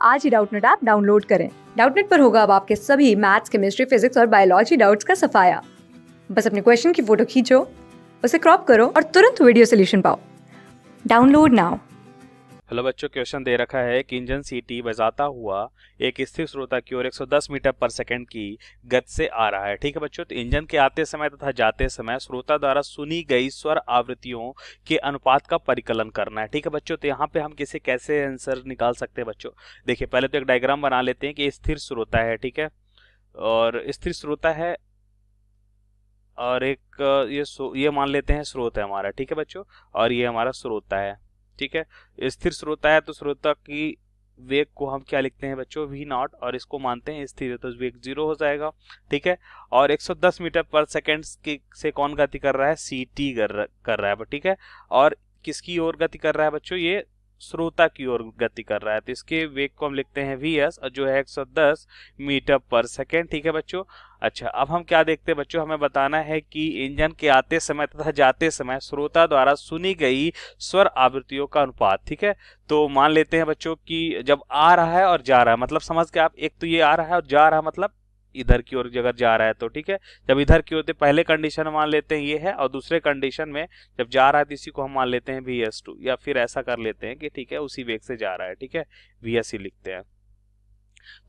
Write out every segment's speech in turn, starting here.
आज ही Doubtnut app download करें। Doubtnut पर होगा अब आपके सभी मैथ्स, केमिस्ट्री, फिजिक्स और बायोलॉजी डाउट्स का सफाया। बस अपने क्वेश्चन की फोटो खींचो, उसे क्रॉप करो और तुरंत वीडियो सोल्यूशन पाओ। Download now. हेलो बच्चों, क्वेश्चन दे रखा है कि इंजन सीटी बजाता हुआ एक स्थिर श्रोता की ओर 110 मीटर पर सेकंड की गति से आ रहा है। ठीक है बच्चों, तो इंजन के आते समय तथा जाते समय श्रोता द्वारा सुनी गई स्वर आवृत्तियों के अनुपात का परिकलन करना है। ठीक है बच्चों, तो यहाँ पे हम कैसे आंसर निकाल सकते हैं बच्चों। देखिए, पहले तो एक डायग्राम बना लेते हैं कि स्थिर श्रोता है। ठीक है, और स्थिर श्रोता है और एक ये मान लेते हैं स्रोत है हमारा। ठीक है बच्चों, और ये हमारा श्रोता है। ठीक है, स्थिर श्रोता है तो श्रोता की वेग को हम क्या लिखते हैं बच्चों, वी नॉट, और इसको मानते हैं स्थिर, तो वेग 0 हो जाएगा। ठीक है, और 110 मीटर पर सेकंड से कौन गति कर रहा है, सी टी कर रहा है। ठीक है, और किसकी ओर गति कर रहा है बच्चों, ये श्रोता की ओर गति कर रहा है, तो इसके वेग को हम लिखते हैं वी एस, जो है 110 मीटर पर सेकेंड। ठीक है बच्चों। अच्छा, अब हम क्या देखते हैं बच्चों, हमें बताना है कि इंजन के आते समय तथा जाते समय श्रोता द्वारा सुनी गई स्वर आवृत्तियों का अनुपात। ठीक है, तो मान लेते हैं बच्चों कि जब आ रहा है और जा रहा है, मतलब समझ के आप, एक तो ये आ रहा है और जा रहा है, मतलब इधर की ओर अगर जा रहा है तो ठीक है, जब इधर की ओर तो पहले कंडीशन में मान लेते हैं ये है, और दूसरे कंडीशन में जब जा रहा है तो इसी को हम मान लेते हैं वी एस टू, या फिर ऐसा कर लेते हैं कि ठीक है उसी वेग से जा रहा है। ठीक है, वी एस ही लिखते हैं।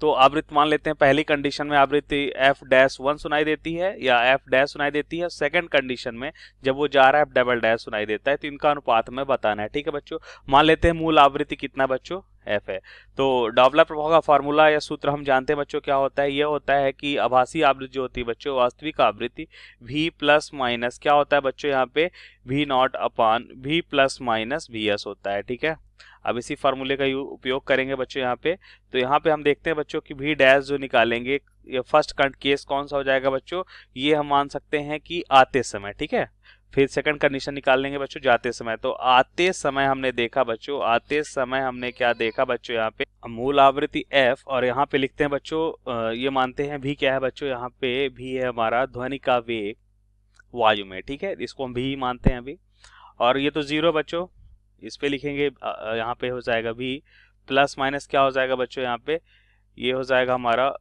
तो आवृत्ति मान लेते हैं, पहली कंडीशन में आवृत्ति एफ डैश वन सुनाई देती है या एफ डैश सुनाई देती है, सेकंड कंडीशन में जब वो जा रहा है एफ डबल डैश सुनाई देता है, तो इनका अनुपात हमें बताना है। ठीक है बच्चों, मान लेते हैं मूल आवृत्ति कितना बच्चों, एफ है। तो डॉपलर प्रभाव का फार्मूला या सूत्र हम जानते हैं बच्चों, क्या होता है, ये होता है कि आभासी आवृत्ति जो होती है बच्चों, वास्तविक आवृत्ति v प्लस माइनस क्या होता है बच्चों, यहाँ पे v not upon v plus minus V S होता है। ठीक है, अब इसी फार्मूले का उपयोग करेंगे बच्चों यहाँ पे। तो यहाँ पे हम देखते हैं बच्चों कि v डैश जो निकालेंगे, ये फर्स्ट केस कौन सा हो जाएगा बच्चों, ये हम मान सकते हैं कि आते समय। ठीक है, फिर सेकंड कंडीशन निकाल लेंगे बच्चों जाते समय। तो आते समय हमने देखा बच्चों, आते समय हमने क्या देखा बच्चों, यहाँ पे मूल आवृत्ति f, और यहाँ पे लिखते हैं बच्चों, ये मानते हैं भी क्या है बच्चों, यहाँ पे भी है हमारा ध्वनि का वेग वायु में। ठीक है, इसको हम भी मानते हैं अभी, और ये तो 0 बच्चों, इस पे लिखेंगे यहाँ पे हो जाएगा भी प्लस माइनस क्या हो जाएगा बच्चों, यहाँ पे ये हो जाएगा हमारा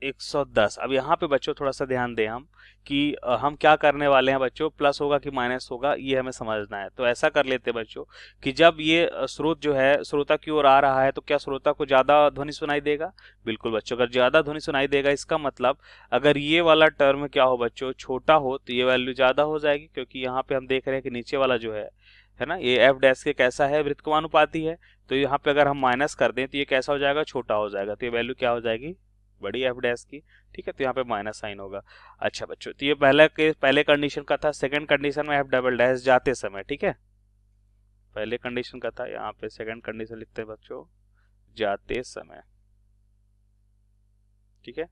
110। अब यहाँ पे बच्चों थोड़ा सा ध्यान दें हम कि हम क्या करने वाले हैं बच्चों, प्लस होगा कि माइनस होगा, ये हमें समझना है। तो ऐसा कर लेते हैं बच्चों कि जब ये स्रोत जो है श्रोता की ओर आ रहा है, तो क्या श्रोता को ज्यादा ध्वनि सुनाई देगा, बिल्कुल बच्चों, अगर ज्यादा ध्वनि सुनाई देगा इसका मतलब अगर ये वाला टर्म क्या हो बच्चों, छोटा हो, तो ये वैल्यू ज्यादा हो जाएगी, क्योंकि यहाँ पे हम देख रहे हैं कि नीचे वाला जो है ना, ये एफ डैश के कैसा है, वृत्तक्रमानुपाती है। तो यहाँ पे अगर हम माइनस कर दें तो ये कैसा हो जाएगा, छोटा हो जाएगा, तो ये वैल्यू क्या हो जाएगी, बड़ी एफ डैश की। ठीक है, तो यहाँ पे माइनस साइन होगा। अच्छा बच्चों, तो ये पहले कंडीशन का था। सेकंड कंडीशन में एफ डबल डैश जाते समय। ठीक है, पहले कंडीशन का था, यहाँ पे सेकंड कंडीशन लिखते हैं बच्चों जाते समय। ठीक है,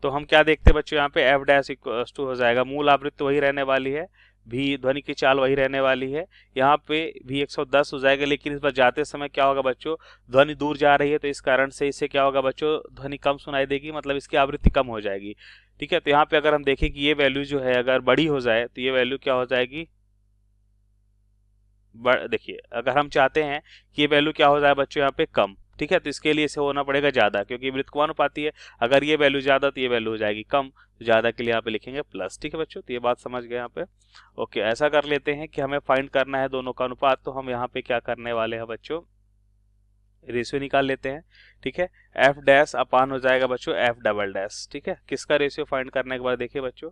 तो हम क्या देखते हैं बच्चों, यहाँ पे एफ डैश इक्वल्स टू हो जाएगा, मूल आवृत्ति वही रहने वाली है, भी ध्वनि की चाल वही रहने वाली है, यहाँ पे भी 110 हो जाएगा, लेकिन इस पर जाते समय क्या होगा बच्चों, ध्वनि दूर जा रही है, तो इस कारण से इससे क्या होगा बच्चों, ध्वनि कम सुनाई देगी, मतलब इसकी आवृत्ति कम हो जाएगी। ठीक है, तो यहाँ पे अगर हम देखें कि ये वैल्यू जो है अगर बड़ी हो जाए, तो ये वैल्यू क्या हो जाएगी, देखिए अगर हम चाहते हैं कि ये वैल्यू क्या हो जाए बच्चों, यहाँ पे कम। ठीक है, तो इसके लिए इसे होना पड़ेगा ज्यादा, क्योंकि वृत्तक्रमानुपाती है, अगर ये वैल्यू ज्यादा तो ये वैल्यू हो जाएगी कम, तो ज्यादा के लिए यहाँ पे लिखेंगे प्लस। ठीक है बच्चों, तो ये बात समझ गए यहाँ पे। ओके, ऐसा कर लेते हैं कि हमें फाइंड करना है दोनों का अनुपात, तो हम यहाँ पे क्या करने वाले हैं बच्चों, रेशियो निकाल लेते हैं। ठीक है, एफ डैश अपान हो जाएगा बच्चों एफ डबल डैश। ठीक है, किसका रेशियो फाइंड करने के बाद देखिए बच्चों,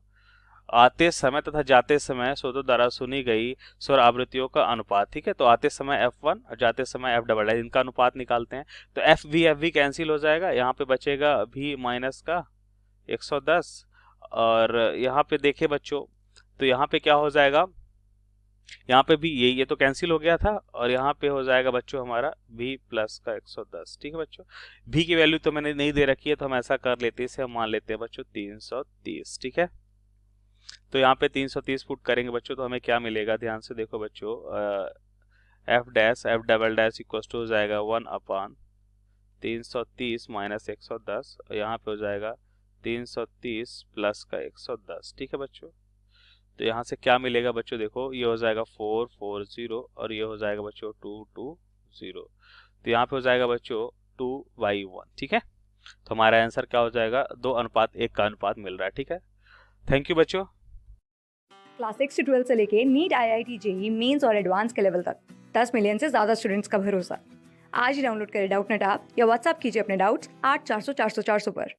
आते समय तथा जाते समय स्रोतों द्वारा सुनी गई स्वर आवृत्तियों का अनुपात। ठीक है, तो आते समय F1 और जाते समय F डबल, इनका अनुपात निकालते हैं। तो FV कैंसिल हो जाएगा, यहाँ पे बचेगा V माइनस का 110, और यहाँ पे देखे बच्चों, तो यहाँ पे क्या हो जाएगा, यहाँ पे भी ये तो कैंसिल हो गया था, और यहाँ पे हो जाएगा बच्चों हमारा V प्लस का 110। ठीक है बच्चों, V की वैल्यू तो मैंने नहीं दे रखी है, तो हम ऐसा कर लेते हैं, इसे हम मान लेते हैं बच्चों 330। ठीक है, तो यहाँ पे 330 फुट करेंगे बच्चों, तो हमें क्या मिलेगा, ध्यान से देखो बच्चों, f dash f double dash equal to हो जाएगा 1 अपान 330 माइनस 110, और यहाँ पे हो जाएगा 330 प्लस का 110। ठीक है बच्चों, तो यहाँ से क्या मिलेगा बच्चों, देखो ये हो जाएगा 440, और ये हो जाएगा बच्चों 220। 0। तो यहाँ पे हो जाएगा बच्चों 2/1। ठीक है, तो हमारा आंसर क्या हो जाएगा, 2:1 का अनुपात मिल रहा है। ठीक है, थैंक यू बच्चों। क्लास 6 से 12 से लेके नीट, IIT, JEE मेंस और एडवांस के लेवल तक 10 मिलियन से ज्यादा स्टूडेंट्स का भरोसा। आज ही डाउनलोड करें डाउटनेट ऐप या व्हाट्सएप कीजिए अपने डाउट्स 8400 400 400 पर।